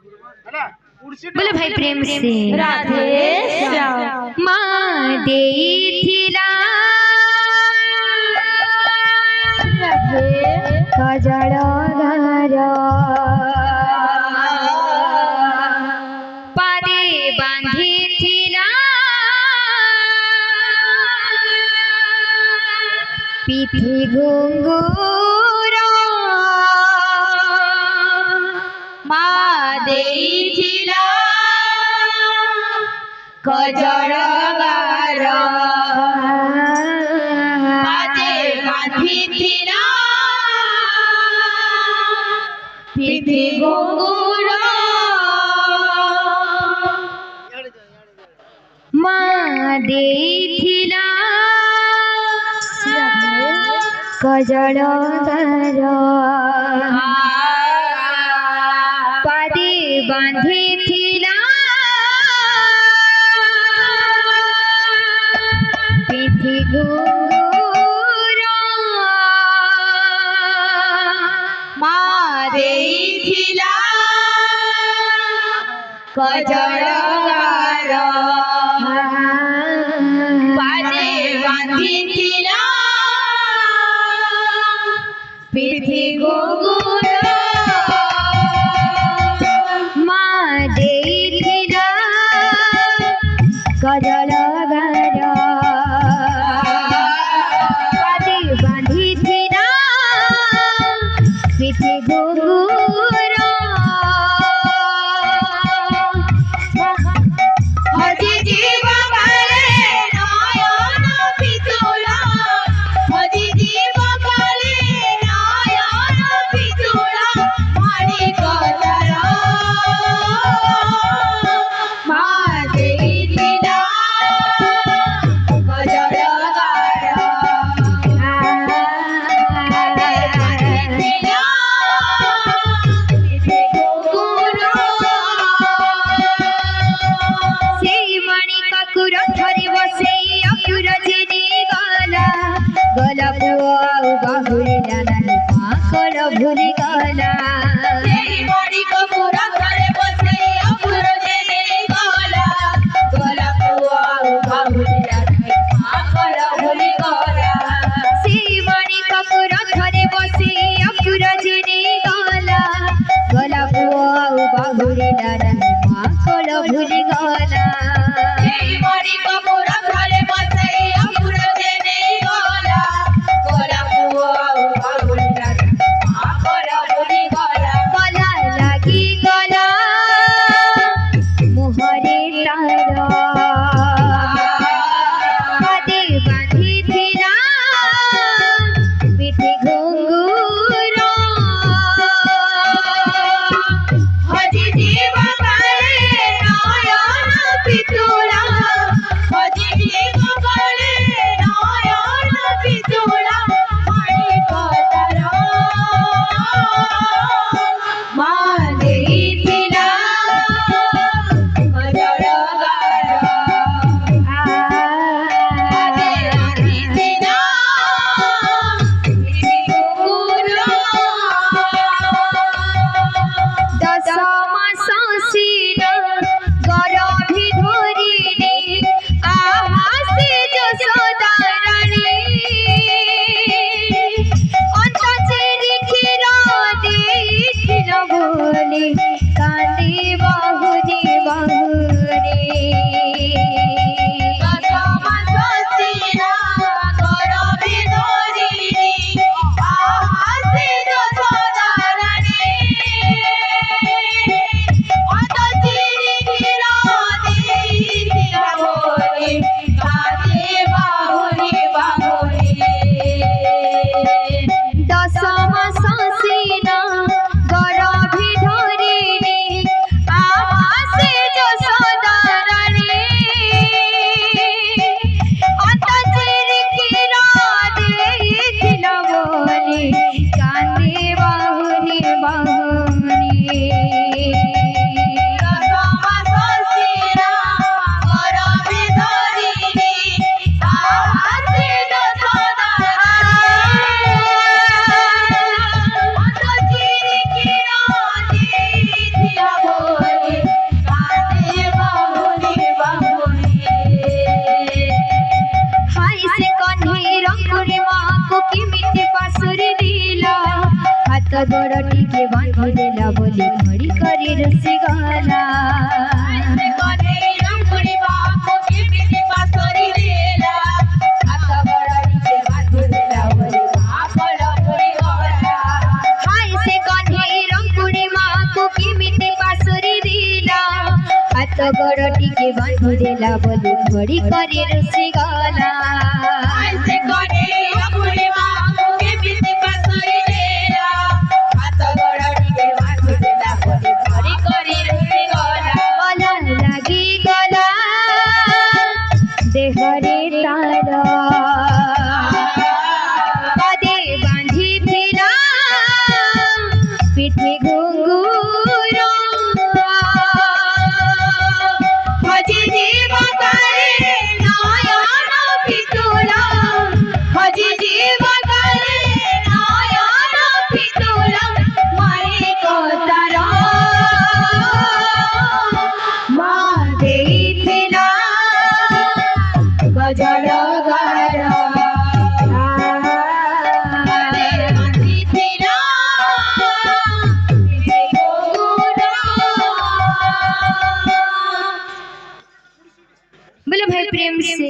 बोले भाई प्रेम से राधे श्याम। माँ देथिला कजळ घर पादे बांधिथिला पिठी घुंगुर माँ देथिला कजळ घर पादे बांधिथिला पिठी घुंगुर माँ देथिला कजळ घर पादे बांधिथिला पिठी घुंगुर माँ देथिला कजळ घर पादे बांधिथिला पिठी घुंगुर माँ देथिला कजळ घर पादे बांधिथिला पिठी घुंगुर हजी जीव काले नयन पितुला हजी जीव काले नयन पितुला माणिक तार माँ देथिला कजळ घर देथिला पिठी घुंगुर सेई माणिकाकु रथरे बसेई अपुर जेने गला गला पुआ बाहुलिला नाही पाकळ भुली गला सेई माणिकाकु रथरे बसेई अपुर जेने गला गला पुआ बाहुलिला नाही पाकळ भुली गला सेई माणिकाकु रथरे बसेई अपुर जेने गला गला पुआ बाहुलिला नाही पाकळ भुली गला सेई माणिकाकु रथरे बसेई अपुर जेने गला गला पुआ बाहुलिला नाही पाकळ भुली गला गला লাগি গলা মোহরে তারা পাদে বাঁধিथिলা পিঠে ঘুঙ্গুর হজি জীব কালে নয়ন পিতুলা হজি জীব गोड़ टिके बांधी देला बोली घड़ी करे रसी गला से कने रंगुड़ी बापू की मिठी बांसुरी देला हाथ गोड़ टिके बांधी देला बोली आपड़ पुरी होला हाय से कने रंगुड़ी माकू की मिठी बांसुरी देला हाथ गोड़ टिके बांधी देला बोली घड़ी करे रसी गला से कने रंगुड़ी बापू की मिठी बांसुरी देला हाथ गोड़ टिके बांधी देला बोली घड़ी करे रसी गला गला लागी गला देहरे तारा पदे बांधी थिला पिठे घुंघरू हजी जीव करे नयन पितुला हजी जीव करे नयन पितुला माई को तारा मा देई